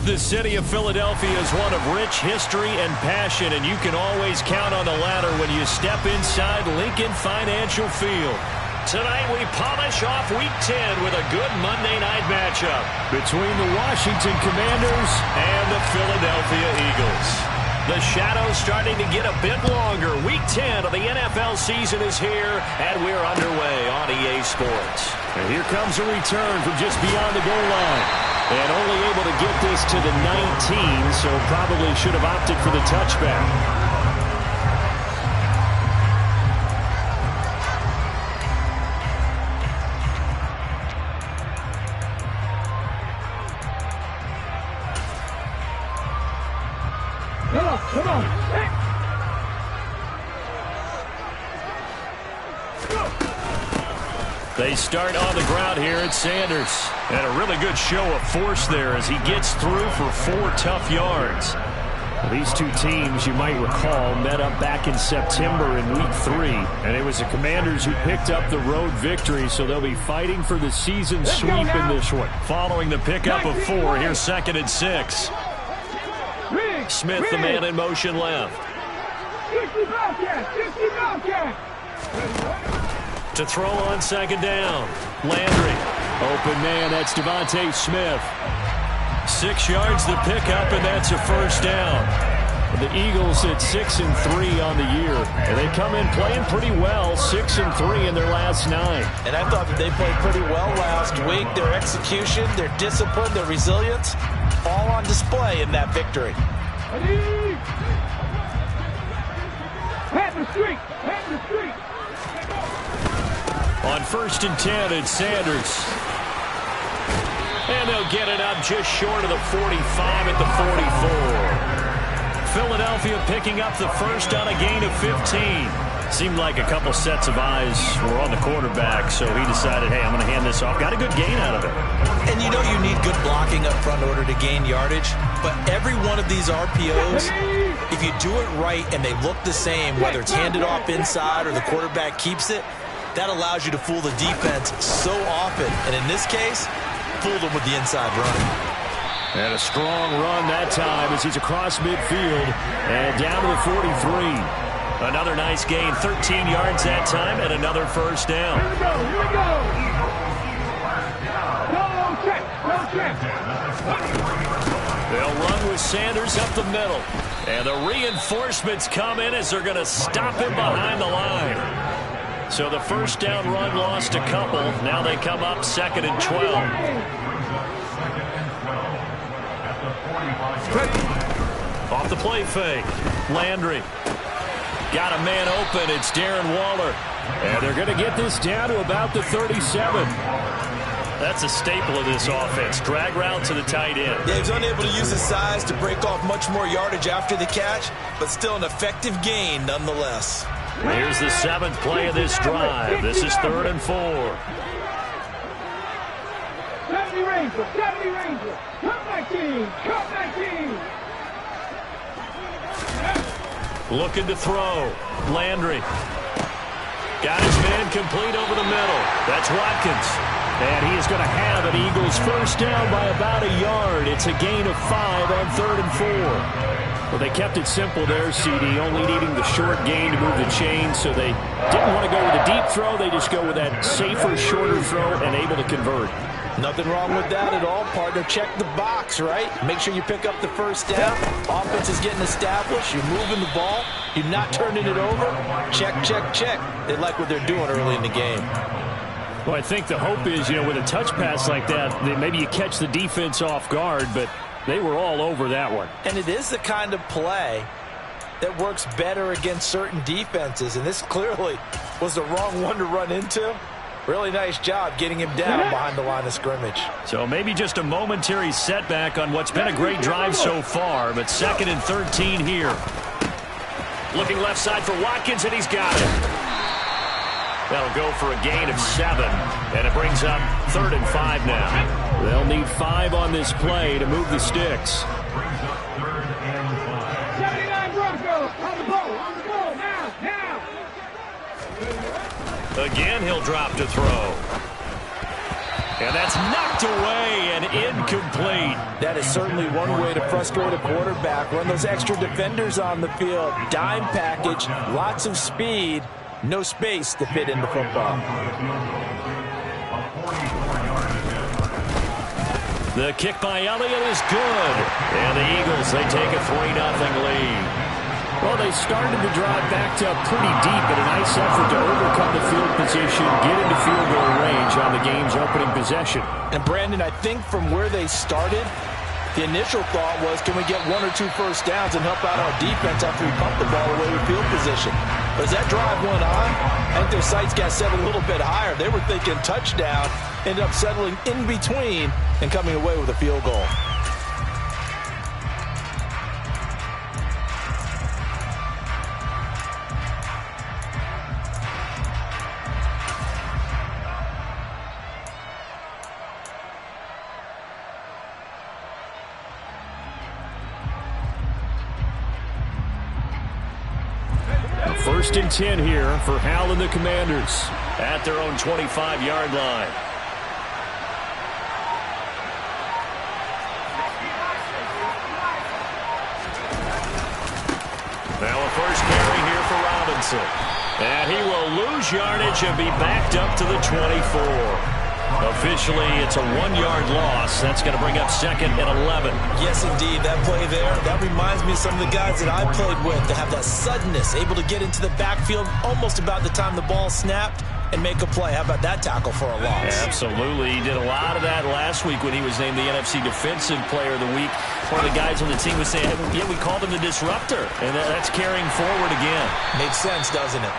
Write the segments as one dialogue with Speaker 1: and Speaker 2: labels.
Speaker 1: The city of Philadelphia is one of rich history and passion, and you can always count on the latter when you step inside Lincoln Financial Field. Tonight we polish off Week 10 with a good Monday night matchup between the Washington Commanders and the Philadelphia Eagles. The shadow's starting to get a bit longer. Week 10 of the NFL season is here, and we're underway on EA Sports. And here comes a return from just beyond the goal line. And only able to get this to the 19, so probably should have opted for the touchback.
Speaker 2: Come on.
Speaker 1: They start on the ground here at Sanders. And a really good show of force there as he gets through for 4 tough yards. Well, these two teams, you might recall, met up back in September in Week 3. And it was the Commanders who picked up the road victory, so they'll be fighting for the season sweep in this one. Following the pickup of 4, here's 2nd and 6. Smith, the man in motion left. To throw on 2nd down. Landry. Open man, that's Devontae Smith. 6 yards the pickup, and that's a 1st down. The Eagles at 6-3 on the year. And they come in playing pretty well, 6-3 in their last 9.
Speaker 3: And I thought that they played pretty well last week. Their execution, their discipline, their resilience, all on display in that victory.
Speaker 1: On 1st and 10, it's Sanders. And they'll get it up just short of the 45 at the 44. Philadelphia picking up the first on a gain of 15. Seemed like a couple sets of eyes were on the quarterback, so he decided, hey, I'm going to hand this off. Got a good gain out of it.
Speaker 3: And you know you need good blocking up front in order to gain yardage, but every one of these RPOs, if you do it right and they look the same, whether it's handed off inside or the quarterback keeps it, that allows you to fool the defense so often. And in this case, fooled them with the inside run.
Speaker 1: And a strong run that time as he's across midfield and down to the 43. Another nice gain, 13 yards that time, and another 1st down.
Speaker 2: Here we go.
Speaker 1: They'll run with Sanders up the middle. And the reinforcements come in as they're going to stop him behind the line. So the 1st down run lost a couple. Now they come up 2nd and 12. Off the play fake. Landry. Got a man open. It's Darren Waller. And they're going to get this down to about the 37. That's a staple of this offense. Drag route to the tight end.
Speaker 3: Yeah, he was unable to use his size to break off much more yardage after the catch, but still an effective gain nonetheless.
Speaker 1: Here's the 7th play of this drive. This is 3rd and 4.
Speaker 2: 70 Ranger. Come back team.
Speaker 1: Looking to throw. Landry. Got his man complete over the middle. That's Watkins. And he is going to have an Eagles 1st down by about a yard. It's a gain of 5 on 3rd and 4. Well, they kept it simple there, CD, only needing the short gain to move the chain, so they didn't want to go with a deep throw. They just go with that safer, shorter throw and able to convert.
Speaker 3: Nothing wrong with that at all, partner. Check the box, right? Make sure you pick up the 1st down. Offense is getting established. You're moving the ball. You're not turning it over. Check. They like what they're doing early in the game.
Speaker 1: Well, I think the hope is, with a touch pass like that, maybe you catch the defense off guard, but they were all over that one.
Speaker 3: And it is the kind of play that works better against certain defenses, and this clearly was the wrong one to run into. Really nice job getting him down behind the line of scrimmage.
Speaker 1: So maybe just a momentary setback on what's been a great drive so far, but 2nd and 13 here. Looking left side for Watkins, and he's got it. That'll go for a gain of 7, and it brings up 3rd and 5 now. They'll need 5 on this play to move the sticks.
Speaker 2: 79 Broncos on the ball, now.
Speaker 1: Again, he'll drop to throw. And that's knocked away and incomplete.
Speaker 3: That is certainly one way to frustrate a quarterback. Run those extra defenders on the field. Dime package, lots of speed, no space to fit in the football.
Speaker 1: The kick by Elliott is good. And the Eagles, they take a 3-0 lead. Well, they started the drive backed up pretty deep, but a nice effort to overcome the field position, get into field goal range on the game's opening possession.
Speaker 3: And, Brandon, I think from where they started, the initial thought was, can we get 1 or 2 first downs and help out our defense after we pump the ball away with field position? But as that drive went on, I think their sights got set a little bit higher. They were thinking touchdown, ended up settling in between and coming away with a field goal.
Speaker 1: First and 10 here for Hal and the Commanders at their own 25-yard line. Now a first carry here for Robinson. And he will lose yardage and be backed up to the 24. Officially, it's a 1-yard loss. That's going to bring up 2nd and 11.
Speaker 3: Yes, indeed. That play there, that reminds me of some of the guys that I played with that have that suddenness, able to get into the backfield almost about the time the ball snapped and make a play. How about that tackle for a loss?
Speaker 1: Absolutely. He did a lot of that last week when he was named the NFC Defensive Player of the Week. One of the guys on the team was saying, yeah, we called him the disruptor. And that's carrying forward again.
Speaker 3: Makes sense, doesn't it?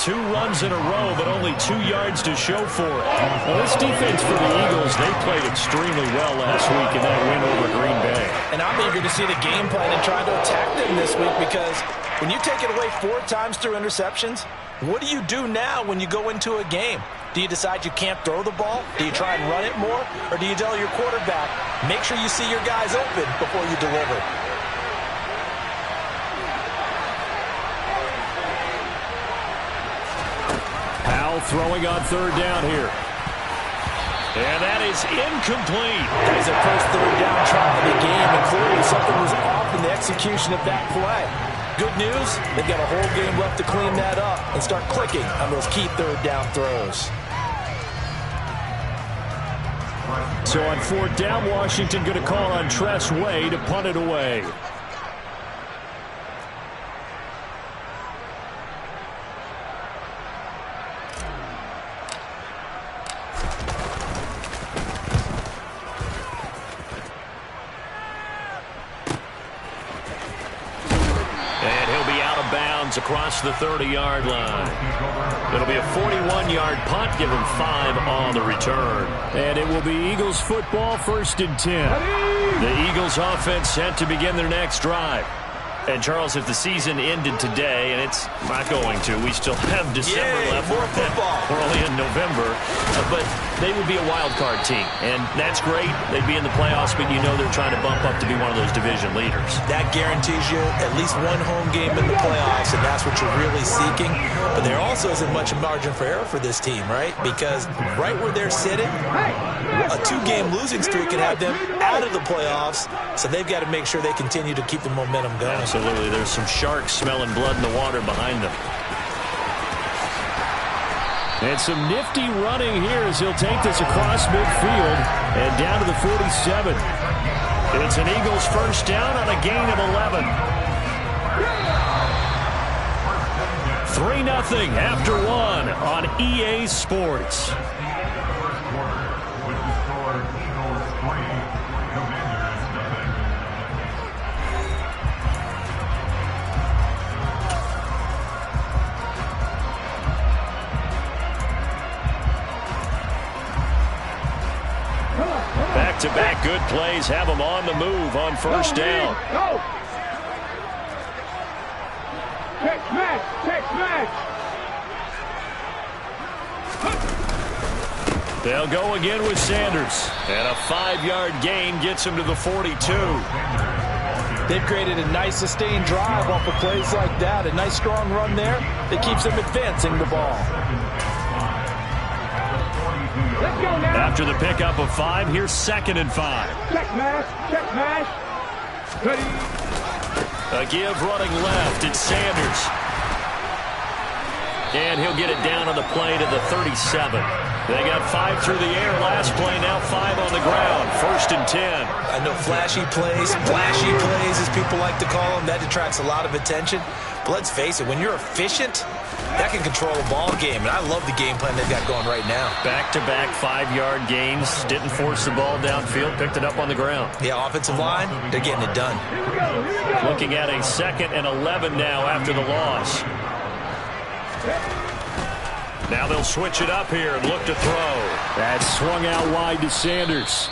Speaker 1: 2 runs in a row, but only 2 yards to show for it. Well, this defense for the Eagles, they played extremely well last week in that win over Green Bay.
Speaker 3: And I'm eager to see the game plan and try to attack them this week, because when you take it away 4 times through interceptions, what do you do now when you go into a game? Do you decide you can't throw the ball? Do you try and run it more? Or do you tell your quarterback, make sure you see your guys open before you deliver?
Speaker 1: Throwing on 3rd down here. And that is incomplete.
Speaker 3: That is a first 3rd down try of the game, and clearly something was off in the execution of that play. Good news, they've got a whole game left to clean that up and start clicking on those key 3rd down throws.
Speaker 1: So on 4th down, Washington going to call on Tress Way to punt it away. Across the 30-yard line. It'll be a 41-yard punt, give him 5 on the return. And it will be Eagles football, 1st and 10. The Eagles offense set to begin their next drive. And, Charles, if the season ended today, and it's not going to, we still have December left.
Speaker 3: More football.
Speaker 1: We're only in November. But they would be a wild card team. And that's great. They'd be in the playoffs, but you know they're trying to bump up to be one of those division leaders.
Speaker 3: That guarantees you at least 1 home game in the playoffs, and that's what you're really seeking. But there also isn't much margin for error for this team, right? Because right where they're sitting, a 2-game losing streak could have them out of the playoffs. So they've got to make sure they continue to keep the momentum going.
Speaker 1: Absolutely. There's some sharks smelling blood in the water behind them. And some nifty running here as he'll take this across midfield and down to the 47. It's an Eagles first down on a gain of 11. 3-0 after 1 on EA Sports. Back-to-back good plays have them on the move on first down.
Speaker 2: Go! Check match! Check match!
Speaker 1: They'll go again with Sanders. And a 5-yard gain gets him to the 42.
Speaker 3: They've created a nice sustained drive off of plays like that. A nice strong run there that keeps them advancing the ball.
Speaker 2: Let's go now.
Speaker 1: After the pickup of 5, here's 2nd and 5.
Speaker 2: Check mash. Check mash. Ready.
Speaker 1: A give running left. It's Sanders. And he'll get it down on the play to the 37. They got 5 through the air last play, now 5 on the ground. 1st and 10.
Speaker 3: I know flashy plays, as people like to call them, that detracts a lot of attention. But let's face it, when you're efficient, that can control a ball game. And I love the game plan they've got going right now.
Speaker 1: Back-to-back 5-yard gains. Didn't force the ball downfield. Picked it up on the ground.
Speaker 3: Yeah, offensive line, they're getting it done.
Speaker 1: Looking at a 2nd and 11 now after the loss. Now they'll switch it up here and look to throw. That's swung out wide to Sanders.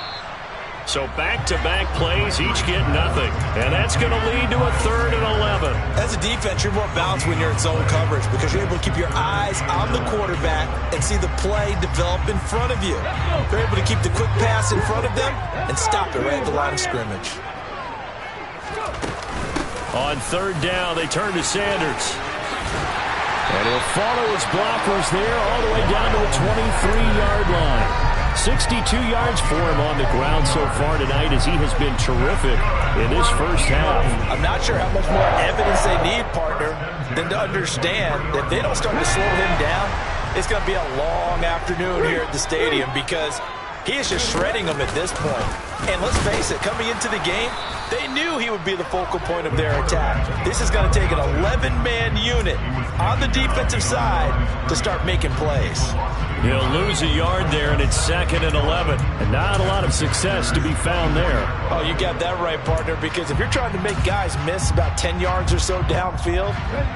Speaker 1: So back-to-back plays, each get nothing. And that's going to lead to a 3rd and 11.
Speaker 3: As a defense, you're more balanced when you're in zone coverage because you're able to keep your eyes on the quarterback and see the play develop in front of you. You're able to keep the quick pass in front of them and stop it right at the line of scrimmage.
Speaker 1: On 3rd down, they turn to Sanders. And he'll follow his blockers there all the way down to the 23-yard line. 62 yards for him on the ground so far tonight as he has been terrific in this first half.
Speaker 3: I'm not sure how much more evidence they need, partner, than to understand that if they don't start to slow him down, it's going to be a long afternoon here at the stadium because he is just shredding them at this point. And let's face it, coming into the game, they knew he would be the focal point of their attack. This is going to take an 11-man unit on the defensive side to start making plays.
Speaker 1: He'll lose a yard there, and it's 2nd and 11. And not a lot of success to be found there.
Speaker 3: Oh, you got that right, partner, because if you're trying to make guys miss about 10 yards or so downfield,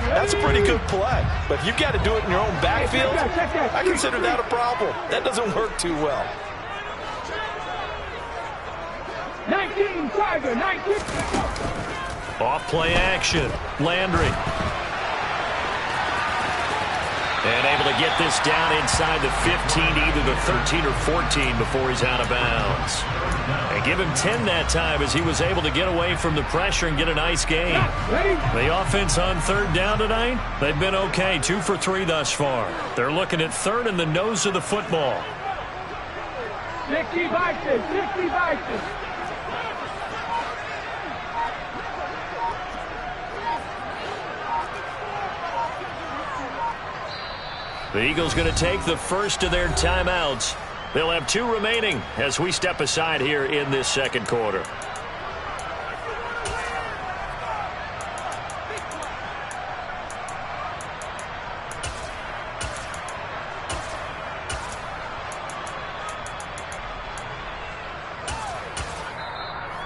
Speaker 3: that's a pretty good play. But if you've got to do it in your own backfield, I consider that a problem. That doesn't work too well.
Speaker 2: 19 Tiger, 19.
Speaker 1: Off play action. Landry. And able to get this down inside the 15, either the 13 or 14 before he's out of bounds. And give him 10 that time as he was able to get away from the pressure and get a nice gain. The offense on 3rd down tonight, they've been okay. 2 for 3 thus far. They're looking at 3rd in the nose of the football.
Speaker 2: 60 Vikings, 60 Vikings.
Speaker 1: The Eagles going to take the first of their timeouts. They'll have 2 remaining as we step aside here in this 2nd quarter.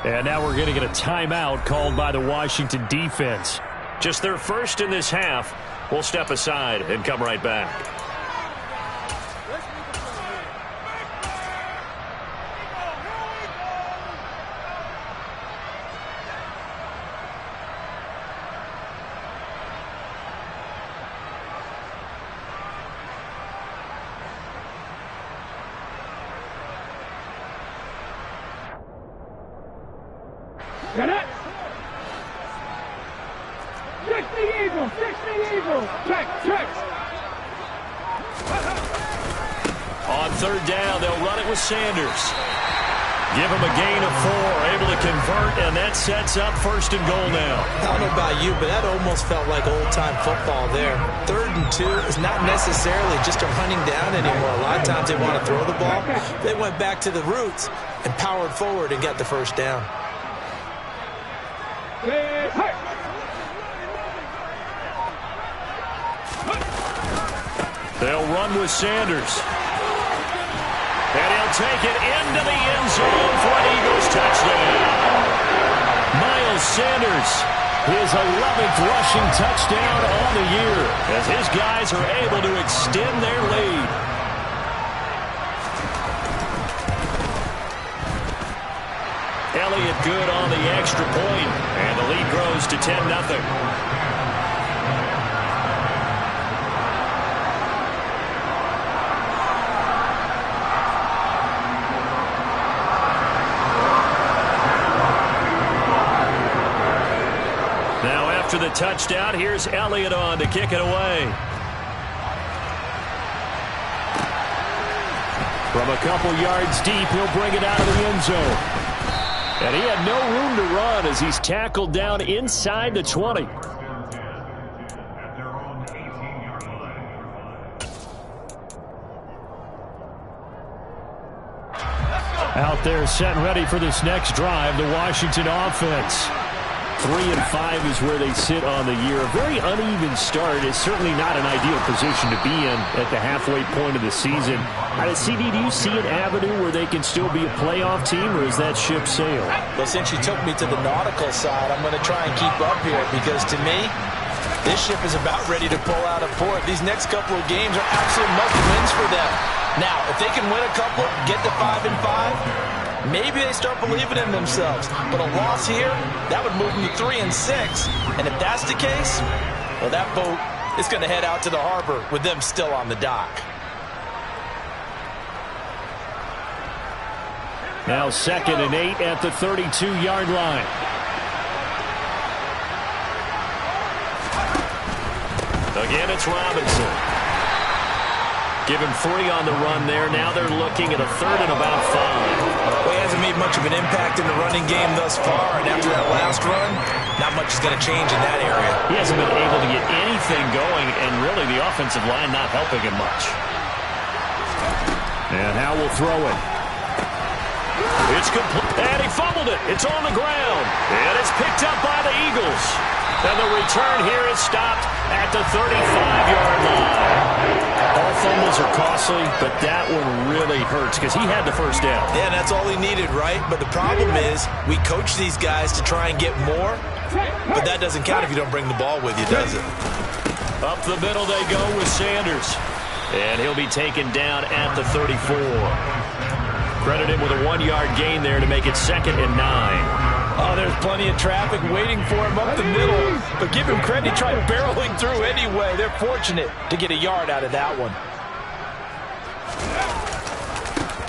Speaker 1: And now we're going to get a timeout called by the Washington defense. Just their first in this half. We'll step aside and come right back.
Speaker 2: Get it. 60 Eagles, 60 Eagles. Check.
Speaker 1: On 3rd down, they'll run it with Sanders. Give him a gain of 4, able to convert, and that sets up 1st and goal now.
Speaker 3: I don't know about you, but that almost felt like old-time football there. 3rd and 2 is not necessarily just a running down anymore. A lot of times they want to throw the ball. They went back to the roots and powered forward and got the 1st down.
Speaker 1: They'll run with Sanders. And he'll take it into the end zone for an Eagles touchdown. Miles Sanders, his 11th rushing touchdown on the year, as his guys are able to extend their lead. Elliott good on the extra point, and the lead grows to 10-0. After the touchdown, here's Elliott on to kick it away. From a couple yards deep, he'll bring it out of the end zone. And he had no room to run as he's tackled down inside the 20. Out there set and ready for this next drive, the Washington offense. 3-5 is where they sit on the year. A very uneven start. It's certainly not an ideal position to be in at the halfway point of the season. CD, do you see an avenue where they can still be a playoff team, or is that ship sailed?
Speaker 3: Well, since you took me to the nautical side, I'm going to try and keep up here because to me, this ship is about ready to pull out of port. These next couple of games are absolute must-wins for them. Now, if they can win a couple, get to 5-5, maybe they start believing in themselves. But a loss here, that would move them to 3-6. And if that's the case, well, that boat is going to head out to the harbor with them still on the dock.
Speaker 1: Now 2nd and 8 at the 32-yard line. Again, it's Robinson. Give him 3 on the run there. Now they're looking at a 3rd and about 5.
Speaker 3: Well, he hasn't made much of an impact in the running game thus far, and after that last run, not much is going to change in that area.
Speaker 1: He hasn't been able to get anything going, and really the offensive line not helping him much. And now we'll throw it. It's complete, and he fumbled it. It's on the ground, and it's picked up by the Eagles. And the return here is stopped at the 35-yard line. All fumbles are costly, but that one really hurts because he had the first down.
Speaker 3: Yeah, that's all he needed, right? But the problem is we coach these guys to try and get more, but that doesn't count if you don't bring the ball with you, does it?
Speaker 1: Up the middle they go with Sanders. And he'll be taken down at the 34. Credit him with a 1-yard gain there to make it 2nd and 9.
Speaker 3: Oh, there's plenty of traffic waiting for him up the middle. But give him credit, he tried barreling through anyway. They're fortunate to get a yard out of that one.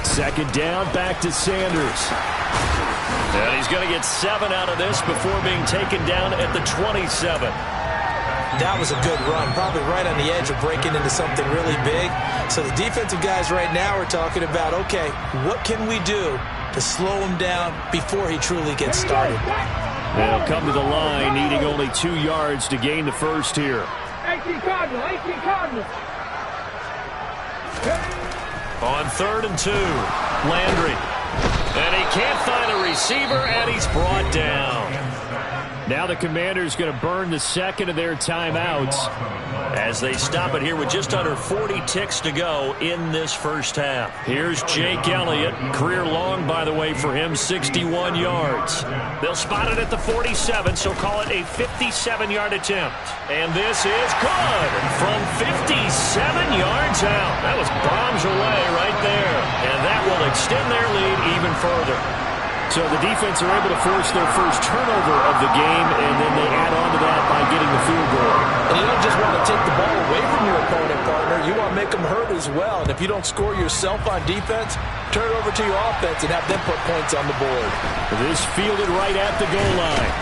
Speaker 1: 2nd down, back to Sanders. And he's going to get 7 out of this before being taken down at the 27.
Speaker 3: That was a good run, probably right on the edge of breaking into something really big. So the defensive guys right now are talking about, okay, what can we do to slow him down before he truly gets started?
Speaker 1: They'll come to the line, needing only 2 yards to gain the first here.
Speaker 2: 18 Cardinals, 18 Cardinals.
Speaker 1: On 3rd and 2, Landry. And he can't find a receiver, and he's brought down. Now the Commanders going to burn the 2nd of their timeouts as they stop it here with just under 40 ticks to go in this first half. Here's Jake Elliott. Career long, by the way, for him, 61 yards. They'll spot it at the 47, so call it a 57-yard attempt. And this is good from 57 yards out. That was bombs away right there. And that will extend their lead even further. So the defense are able to force their first turnover of the game, and then they add on to that by getting the field goal.
Speaker 3: And you don't just want to take the ball away from your opponent, partner. You want to make them hurt as well. And if you don't score yourself on defense, turn it over to your offense and have them put points on the board.
Speaker 1: This fielded right at the goal line.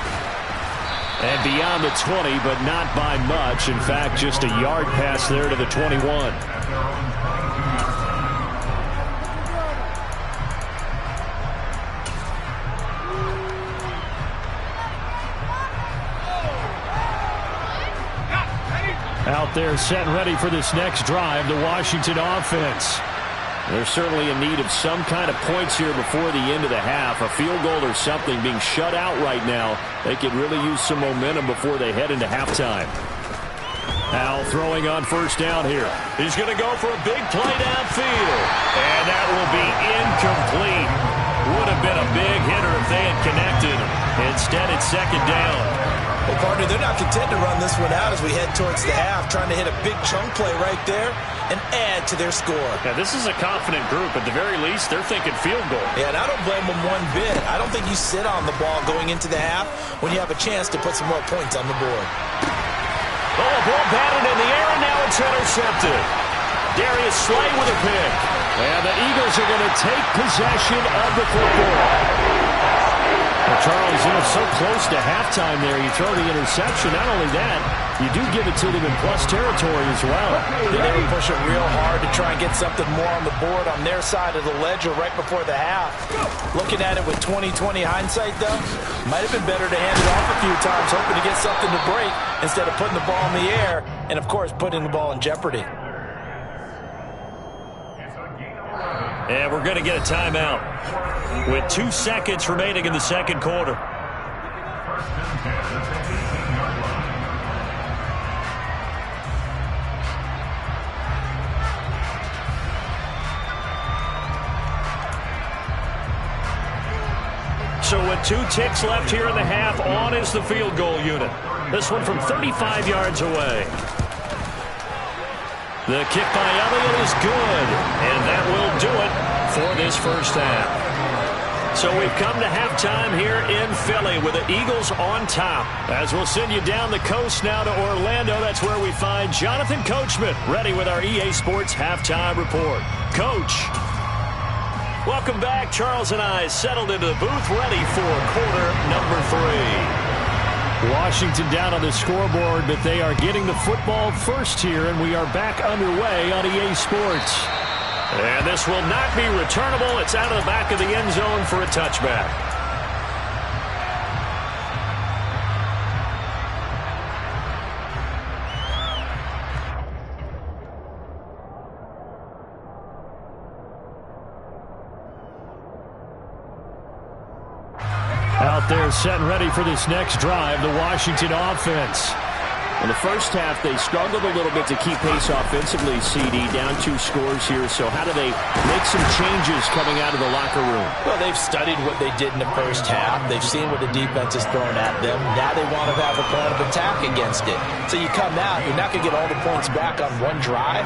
Speaker 1: And beyond the 20, but not by much. In fact, just a yard pass there to the 21. Out there set and ready for this next drive, the Washington offense. They're certainly in need of some kind of points here before the end of the half. A field goal or something, being shut out right now. They could really use some momentum before they head into halftime. Al throwing on 1st down here. He's going to go for a big play downfield. And that will be incomplete. Would have been a big hitter if they had connected. Instead, it's 2nd down.
Speaker 3: Well, partner, they're not content to run this one out as we head towards the half, trying to hit a big chunk play right there and add to their score.
Speaker 1: Yeah, this is a confident group. At the very least, they're thinking field goal.
Speaker 3: Yeah, and I don't blame them one bit. I don't think you sit on the ball going into the half when you have a chance to put some more points on the board.
Speaker 1: Oh, a ball batted in the air, and now it's intercepted. Darius Slay with a pick. And the Eagles are going to take possession of the football. Well, Charles, so close to halftime there. You throw the interception. Not only that, you do give it to them in plus territory as well.
Speaker 3: They were pushing real hard to try and get something more on the board on their side of the ledger right before the half. Looking at it with 20/20 hindsight, though, might have been better to hand it off a few times, hoping to get something to break instead of putting the ball in the air and, of course, putting the ball in jeopardy.
Speaker 1: And we're going to get a timeout with 2 seconds remaining in the second quarter. So with 2 ticks left here in the half, on is the field goal unit. This one from 35 yards away. The kick by Elliott is good, and that will do it for this first half. So we've come to halftime here in Philly with the Eagles on top. As we'll send you down the coast now to Orlando, that's where we find Jonathan Coachman ready with our EA Sports Halftime Report. Coach. Welcome back. Charles and I settled into the booth ready for quarter number 3. Washington down on the scoreboard, but they are getting the football first here, and we are back underway on EA Sports. And this will not be returnable. It's out of the back of the end zone for a touchback. Out there set and ready for this next drive, the Washington offense.
Speaker 4: In the first half, they struggled a little bit to keep pace offensively, CD, down 2 scores here. So how do they make some changes coming out of the locker room?
Speaker 3: Well, they've studied what they did in the first half. They've seen what the defense is throwing at them. Now they want to have a plan of attack against it. So you come out, you're not going to get all the points back on one drive,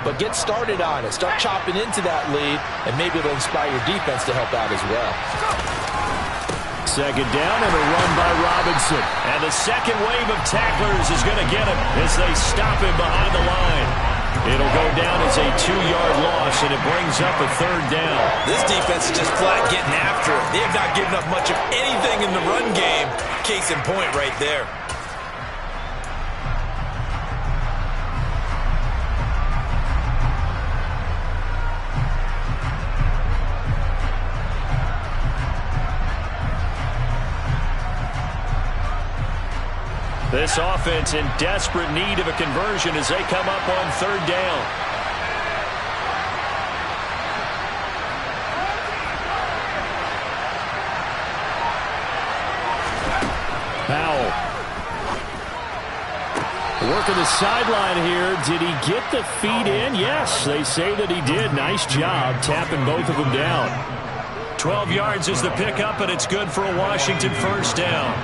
Speaker 3: but get started on it. Start chopping into that lead, and maybe it'll inspire your defense to help out as well.
Speaker 1: Second down and a run by Robinson. And the second wave of tacklers is going to get him as they stop him behind the line. It'll go down as a 2-yard loss, and it brings up a third down.
Speaker 3: This defense is just flat getting after it. They have not given up much of anything in the run game. Case in point right there.
Speaker 1: This offense in desperate need of a conversion as they come up on third down. Powell. Working the sideline here. Did he get the feet in? Yes, they say that he did. Nice job tapping both of them down. 12 yards is the pickup, and it's good for a Washington first down.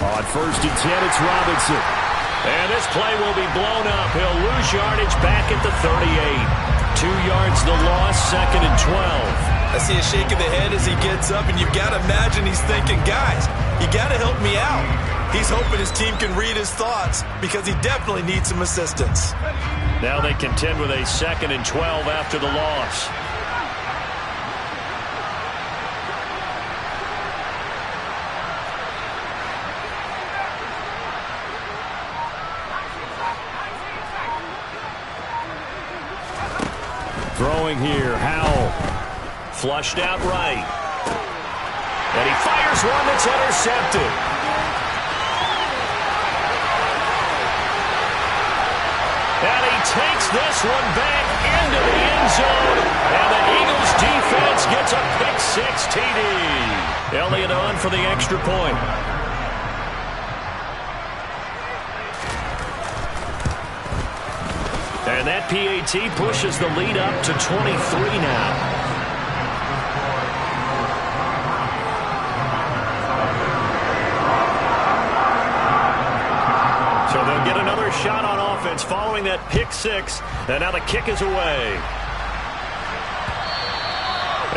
Speaker 1: On first and 10, it's Robinson. And this play will be blown up. He'll lose yardage back at the 38. 2 yards the loss, second and 12.
Speaker 3: I see a shake of the head as he gets up, and you've got to imagine he's thinking, guys, you got to help me out. He's hoping his team can read his thoughts because he definitely needs some assistance.
Speaker 1: Now they contend with a second and 12 after the loss. Throwing here, Howell. Flushed out right. And he fires one that's intercepted. And he takes this one back into the end zone. And the Eagles defense gets a pick-6 TD. Elliott on for the extra point. And that PAT pushes the lead up to 23 now. So they'll get another shot on offense following that pick-6. And now the kick is away.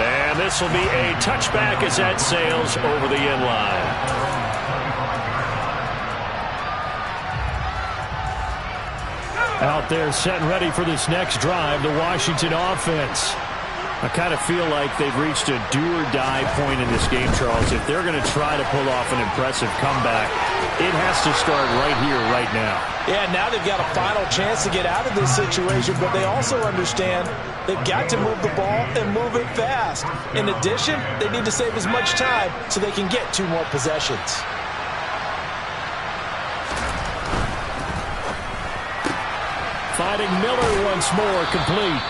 Speaker 1: And this will be a touchback as that sails over the end line. Out there set and ready for this next drive, the Washington offense.
Speaker 4: I kind of feel like they've reached a do-or-die point in this game, Charles. If they're going to try to pull off an impressive comeback, it has to start right here, right now.
Speaker 3: Yeah, now they've got a final chance to get out of this situation, but they also understand they've got to move the ball and move it fast. In addition, they need to save as much time so they can get 2 more possessions.
Speaker 4: Finding Miller once more, complete.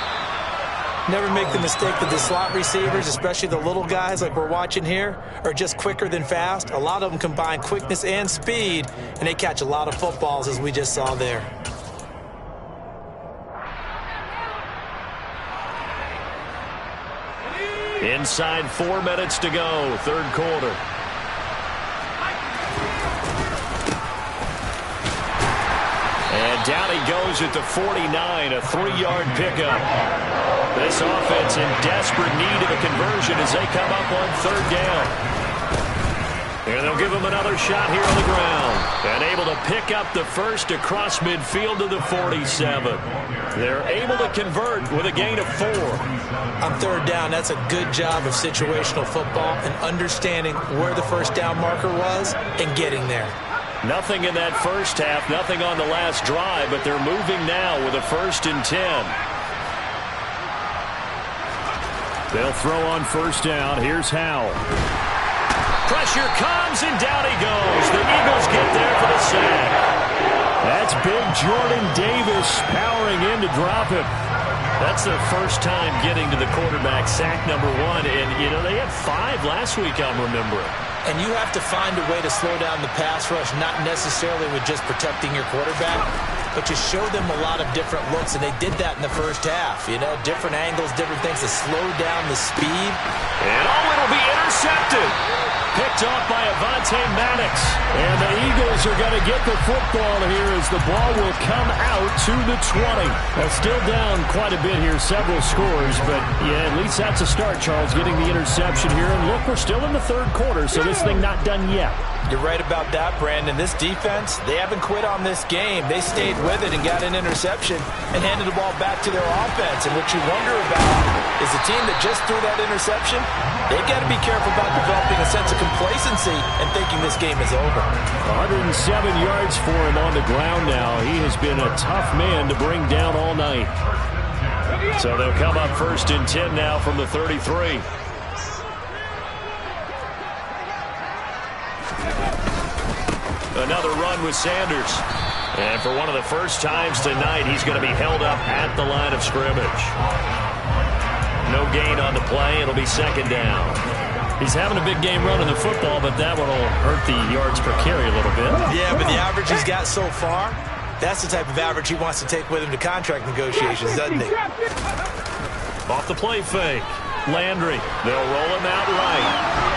Speaker 3: Never make the mistake that the slot receivers, especially the little guys like we're watching here, are just quicker than fast. A lot of them combine quickness and speed, and they catch a lot of footballs, as we just saw there.
Speaker 1: Inside 4 minutes to go, third quarter. And down he goes at the 49, a 3-yard pickup. This offense in desperate need of a conversion as they come up on third down. And they'll give him another shot here on the ground. And able to pick up the first across midfield to the 47. They're able to convert with a gain of 4.
Speaker 3: On third down, that's a good job of situational football and understanding where the first down marker was and getting there.
Speaker 1: Nothing in that first half, nothing on the last drive, but they're moving now with a 1st and 10. They'll throw on first down. Here's Howell. Pressure comes, and down he goes. The Eagles get there for the sack. That's big Jordan Davis powering in to drop him. That's their first time getting to the quarterback, sack number 1. And, you know, they had 5 last week, I'm remembering.
Speaker 3: And you have to find a way to slow down the pass rush, not necessarily with just protecting your quarterback, but you show them a lot of different looks, and they did that in the first half. You know, different angles, different things to slow down the speed.
Speaker 1: And it'll be intercepted. Picked off by Avonte Maddox. And the Eagles are going to get the football here as the ball will come out to the 20. Well, still down quite a bit here, several scores, but yeah, at least that's a start, Charles, getting the interception here. And look, we're still in the third quarter, so this thing not done yet.
Speaker 3: You're right about that, Brandon. This defense, they haven't quit on this game. They stayed with it and got an interception and handed the ball back to their offense. And what you wonder about is the team that just threw that interception, they've got to be careful about developing a sense of complacency and thinking this game is over.
Speaker 1: 107 yards for him on the ground now. He has been a tough man to bring down all night. So they'll come up 1st and 10 now from the 33. Another run with Sanders. And for one of the first times tonight, he's going to be held up at the line of scrimmage. No gain on the play. It'll be second down. He's having a big game running the football, but that one will hurt the yards per carry a little bit.
Speaker 3: Yeah, but the average he's got so far, that's the type of average he wants to take with him to contract negotiations, doesn't he?
Speaker 1: Off the play fake. Landry. They'll roll him out right.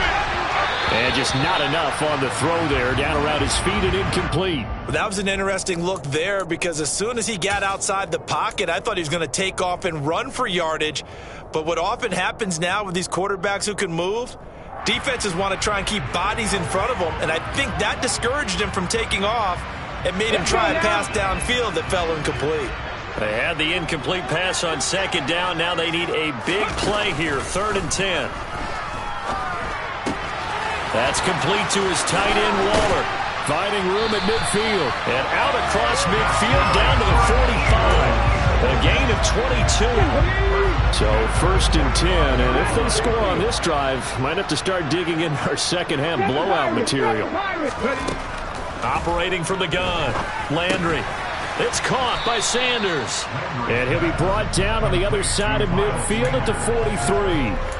Speaker 1: And just not enough on the throw there. Down around his feet and incomplete.
Speaker 3: That was an interesting look there because as soon as he got outside the pocket, I thought he was going to take off and run for yardage. But what often happens now with these quarterbacks who can move, defenses want to try and keep bodies in front of them. And I think that discouraged him from taking off and made him try a pass downfield that fell incomplete.
Speaker 1: They had the incomplete pass on second down. Now they need a big play here, 3rd and 10. That's complete to his tight end, Waller. Finding room at midfield. And out across midfield down to the 45. A gain of 22. So 1st and 10. And if they score on this drive, might have to start digging in our second half blowout material. Operating from the gun. Landry. It's caught by Sanders. And he'll be brought down on the other side of midfield at the 43.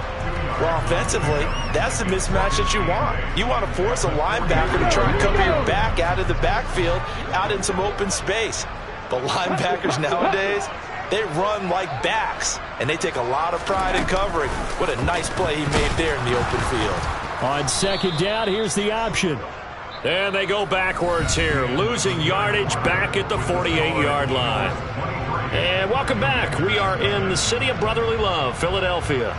Speaker 3: Well, offensively, that's the mismatch that you want. You want to force a linebacker to try and cover your back out of the backfield, out in some open space. But linebackers nowadays, they run like backs, and they take a lot of pride in covering. What a nice play he made there in the open field.
Speaker 1: On second down, here's the option. And they go backwards here, losing yardage back at the 48-yard line. And welcome back. We are in the city of brotherly love, Philadelphia.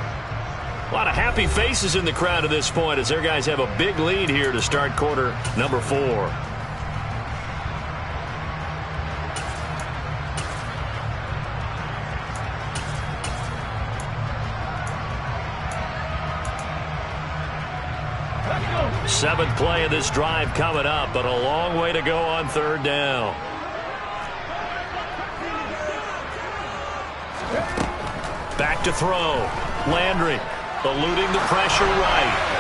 Speaker 1: A lot of happy faces in the crowd at this point as their guys have a big lead here to start quarter number 4. Seventh play of this drive coming up, but a long way to go on third down. Back to throw. Landry eluding the pressure right.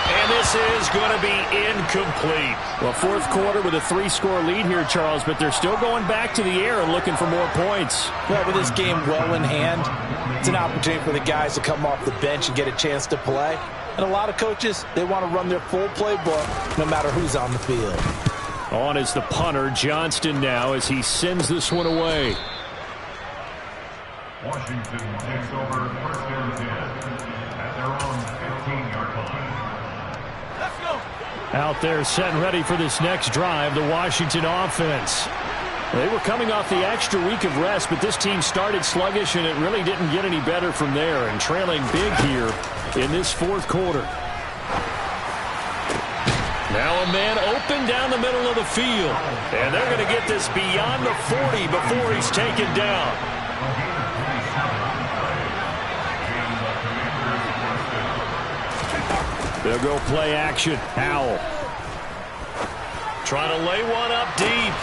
Speaker 1: And this is going to be incomplete.
Speaker 4: Well, fourth quarter with a 3-score lead here, Charles, but they're still going back to the air and looking for more points.
Speaker 3: Well, with this game well in hand, it's an opportunity for the guys to come off the bench and get a chance to play. And a lot of coaches, they want to run their full playbook no matter who's on the field.
Speaker 4: On is the punter, Johnston, now as he sends this one away.
Speaker 5: Washington takes over first and 10 at their own 15-yard line.
Speaker 1: Let's go. Out there set and ready for this next drive, the Washington offense. They were coming off the extra week of rest, but this team started sluggish, and it really didn't get any better from there, and trailing big here in this fourth quarter. Now a man open down the middle of the field, and they're going to get this beyond the 40 before he's taken down. They'll go play action. Howell trying to lay one up deep.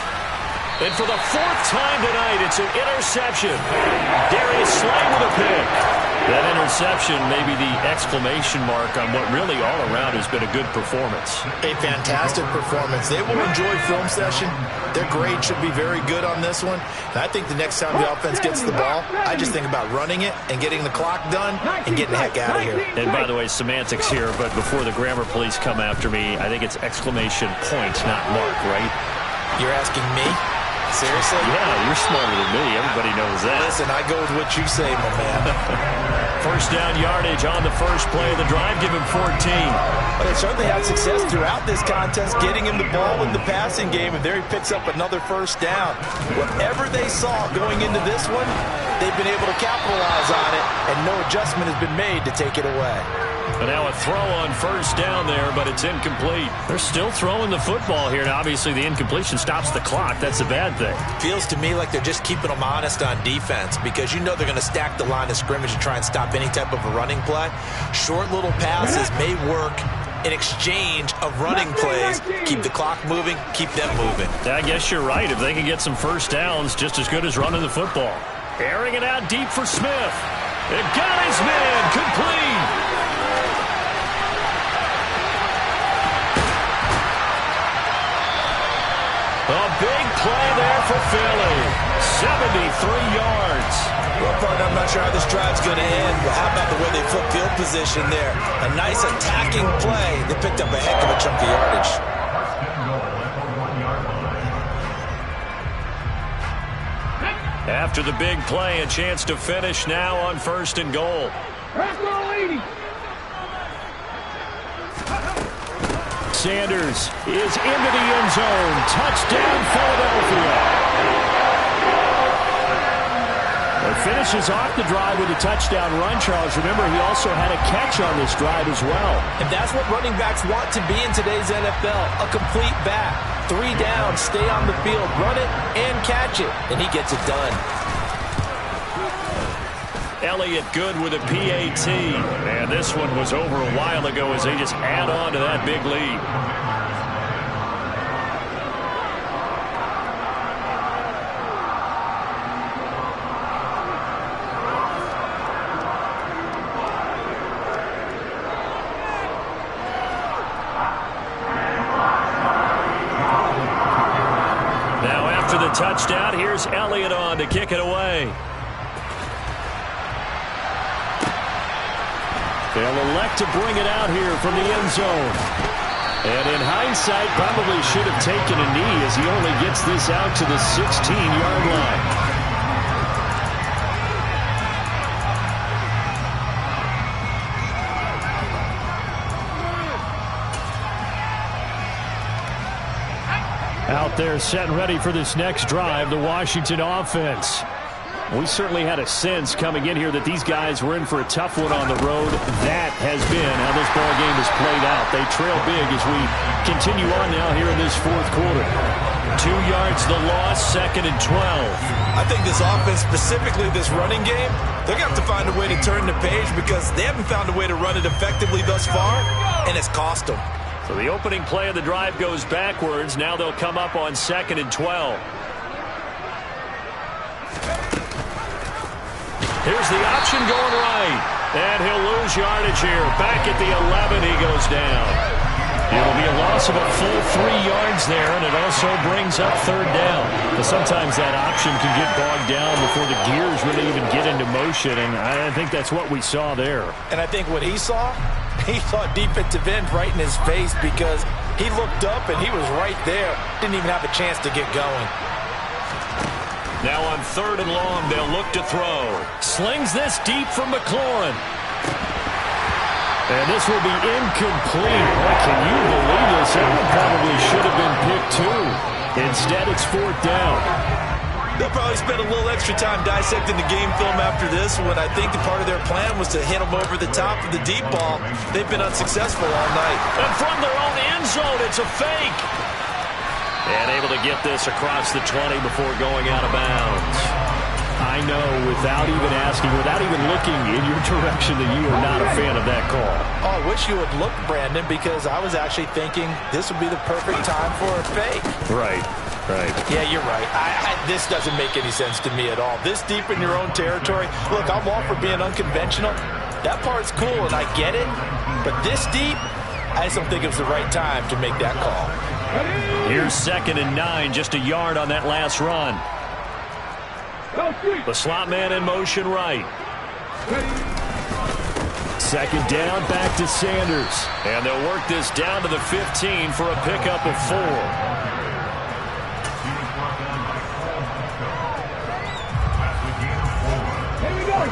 Speaker 1: And for the fourth time tonight, it's an interception. Darius Slay with a pick. That interception may be the exclamation mark on what really all around has been a good performance.
Speaker 3: A fantastic performance. They will enjoy film session. Their grade should be very good on this one. And I think the next time the offense gets the ball, I just think about running it and getting the clock done and getting the heck out of here.
Speaker 1: And by the way, semantics here, but before the grammar police come after me, I think it's exclamation point, not mark, right?
Speaker 3: You're asking me? Seriously?
Speaker 1: Yeah, you're smarter than me. Everybody knows that.
Speaker 3: Listen, I go with what you say, my man.
Speaker 1: First down yardage on the first play of the drive. Give him 14.
Speaker 3: But they certainly had success throughout this contest, getting him the ball in the passing game, and there he picks up another first down. Whatever they saw going into this one, they've been able to capitalize on it, and no adjustment has been made to take it away.
Speaker 1: But now a throw on first down there, but it's incomplete. They're still throwing the football here, and obviously the incompletion stops the clock. That's a bad thing.
Speaker 3: Feels to me like they're just keeping them honest on defense, because you know they're going to stack the line of scrimmage and try and stop any type of a running play. Short little passes may work in exchange of running plays. Keep the clock moving, keep them moving.
Speaker 1: I guess you're right. If they can get some first downs, just as good as running the football. Airing it out deep for Smith. It got his man complete. A big play there for Philly. 73 yards.
Speaker 3: Well, partner, I'm not sure how this drive's going to end, but how about the way they flip field position there? A nice attacking play. They picked up a heck of a chunk of yardage.
Speaker 1: After the big play, a chance to finish now on first and goal. Sanders is into the end zone. Touchdown, Philadelphia. It finishes off the drive with a touchdown run, Charles. Remember, he also had a catch on this drive as well.
Speaker 3: And that's what running backs want to be in today's NFL, a complete back. 3 down, stay on the field, run it, and catch it. And he gets it done.
Speaker 1: Elliott good with a PAT. And this one was over a while ago as they just add on to that big lead. Now after the touchdown, here's Elliott on to kick it away. They'll elect to bring it out here from the end zone. And in hindsight, probably should have taken a knee as he only gets this out to the 16-yard line. Out there set and ready for this next drive, the Washington offense. We certainly had a sense coming in here that these guys were in for a tough one on the road. That has been how this ball game has played out. They trail big as we continue on now here in this fourth quarter. 2 yards the loss, 2nd and 12.
Speaker 3: I think this offense, specifically this running game, they're going to have to find a way to turn the page because they haven't found a way to run it effectively thus far, and it's cost them.
Speaker 1: So the opening play of the drive goes backwards. Now they'll come up on 2nd and 12. Here's the option going right. And he'll lose yardage here. Back at the 11, he goes down. It'll be a loss of a full 3 yards there, and it also brings up 3rd down. But sometimes that option can get bogged down before the gears really even get into motion, and I think that's what we saw there.
Speaker 3: And I think what he saw defensive end right in his face, because he looked up and he was right there. Didn't even have a chance to get going.
Speaker 1: Now on 3rd and long, they'll look to throw. Slings this deep from McLaurin. And this will be incomplete. Boy, can you believe this? That one probably should have been picked too. Instead, it's 4th down.
Speaker 3: They'll probably spend a little extra time dissecting the game film after this, when I think the part of their plan was to hit them over the top of the deep ball. They've been unsuccessful all night.
Speaker 1: And from their own end zone, it's a fake. And able to get this across the 20 before going out of bounds.
Speaker 4: I know, without even asking, without even looking in your direction, that you are not a fan of that call.
Speaker 3: Oh, I wish you would look, Brandon, because I was actually thinking this would be the perfect time for a fake.
Speaker 4: Right.
Speaker 3: Yeah, you're right. This doesn't make any sense to me at all. This deep in your own territory. Look, I'm all for being unconventional. That part's cool, and I get it. But this deep, I just don't think it was the right time to make that call.
Speaker 1: Here's 2nd and 9, just a yard on that last run. The slot man in motion right.
Speaker 4: 2nd down, back to Sanders.
Speaker 1: And they'll work this down to the 15 for a pickup of 4.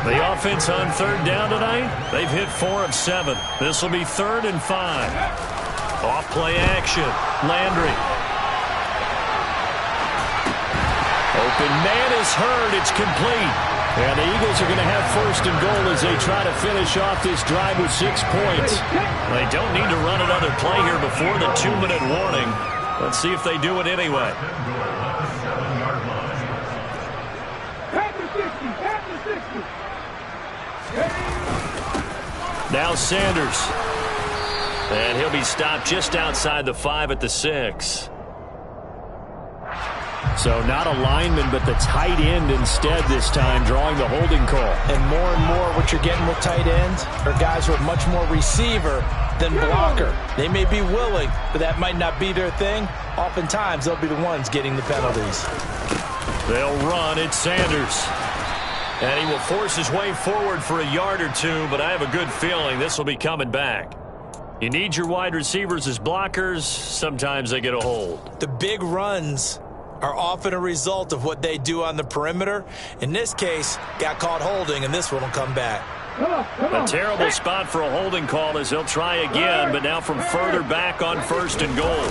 Speaker 1: The offense on 3rd down tonight, they've hit 4 of 7. This will be 3rd and 5. Off play action. Landry. Open man is heard. It's complete. And the Eagles are going to have 1st and goal as they try to finish off this drive with 6 points. They don't need to run another play here before the 2-minute warning. Let's see if they do it anyway. Now Sanders. And he'll be stopped just outside the 5 at the 6.
Speaker 4: So not a lineman, but the tight end instead this time, drawing the holding call.
Speaker 3: And more what you're getting with tight ends are guys who are much more receiver than blocker. They may be willing, but that might not be their thing. Oftentimes, they'll be the ones getting the penalties.
Speaker 1: They'll run. It's Sanders. And he will force his way forward for a yard or 2, but I have a good feeling this will be coming back. You need your wide receivers as blockers. Sometimes they get a hold.
Speaker 3: The big runs are often a result of what they do on the perimeter. In this case, got caught holding, and this one will come back.
Speaker 1: A terrible spot for a holding call as they'll try again, but now from further back on 1st and goal.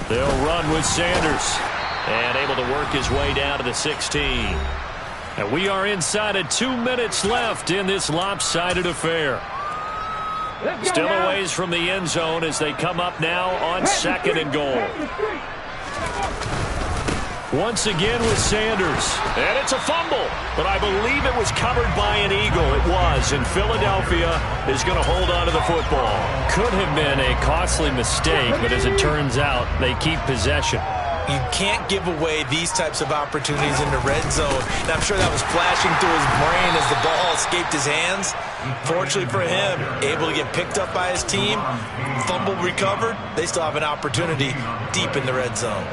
Speaker 1: They'll run with Sanders, and able to work his way down to the 16. And we are inside of 2 minutes left in this lopsided affair. Still a ways from the end zone as they come up now on 2nd and goal. Once again with Sanders. And it's a fumble, but I believe it was covered by an Eagle. It was, and Philadelphia is going to hold on to the football.
Speaker 4: Could have been a costly mistake, but as it turns out, they keep possession.
Speaker 3: You can't give away these types of opportunities in the red zone. And I'm sure that was flashing through his brain as the ball escaped his hands. Fortunately for him, able to get picked up by his team, fumble recovered. They still have an opportunity deep in the red zone.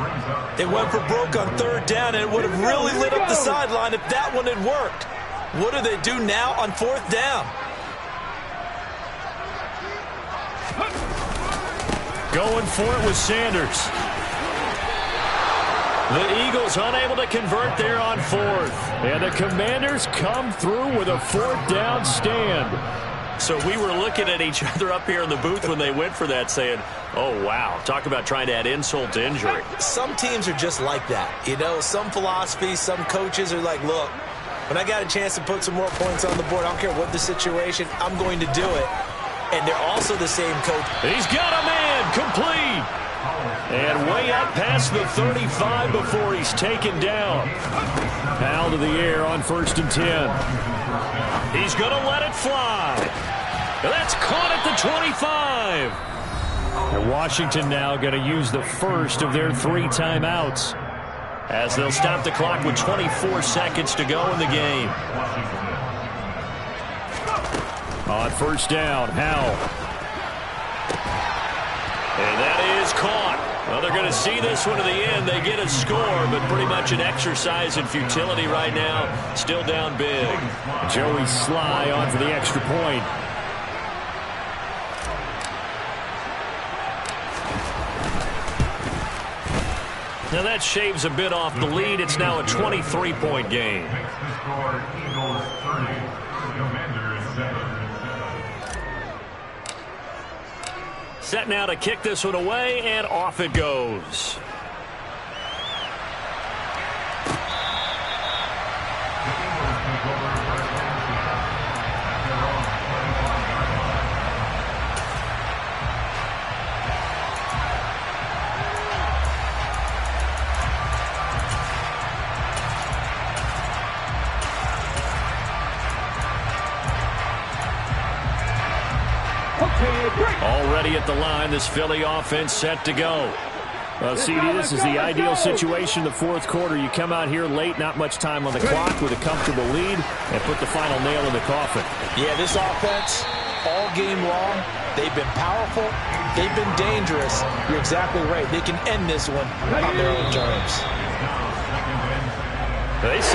Speaker 3: They went for broke on 3rd down, and it would have really lit up the sideline if that one had worked. What do they do now on 4th down?
Speaker 1: Going for it with Sanders. The Eagles unable to convert there on 4th.
Speaker 4: And the Commanders come through with a 4th down stand.
Speaker 1: So we were looking at each other up here in the booth when they went for that saying, oh, wow, talk about trying to add insult to injury.
Speaker 3: Some teams are just like that. You know, some philosophies, some coaches are like, look, when I got a chance to put some more points on the board, I don't care what the situation, I'm going to do it. And they're also the same coach.
Speaker 1: He's got a man, complete. And way up past the 35 before he's taken down.
Speaker 4: Foul to the air on 1st and 10.
Speaker 1: He's going to let it fly. That's caught at the 25. And Washington now going to use the first of their 3 timeouts, as they'll stop the clock with 24 seconds to go in the game. On first down, Howell. And that is caught. Well, they're going to see this one to the end. They get a score, but pretty much an exercise in futility right now. Still down big.
Speaker 4: Joey Sly on for the extra point.
Speaker 1: Now that shaves a bit off the lead. It's now a 23-point game.
Speaker 5: Makes the score Eagles 30, Commanders 7.
Speaker 1: Set now to kick this one away, and off it goes. Already at the line, this Philly offense set to go.
Speaker 4: Well, CD, this is the ideal situation in the fourth quarter. You come out here late, not much time on the clock, with a comfortable lead, and put the final nail in the coffin.
Speaker 3: Yeah, this offense, all game long, they've been powerful, they've been dangerous. You're exactly right. They can end this one on their own terms.
Speaker 1: They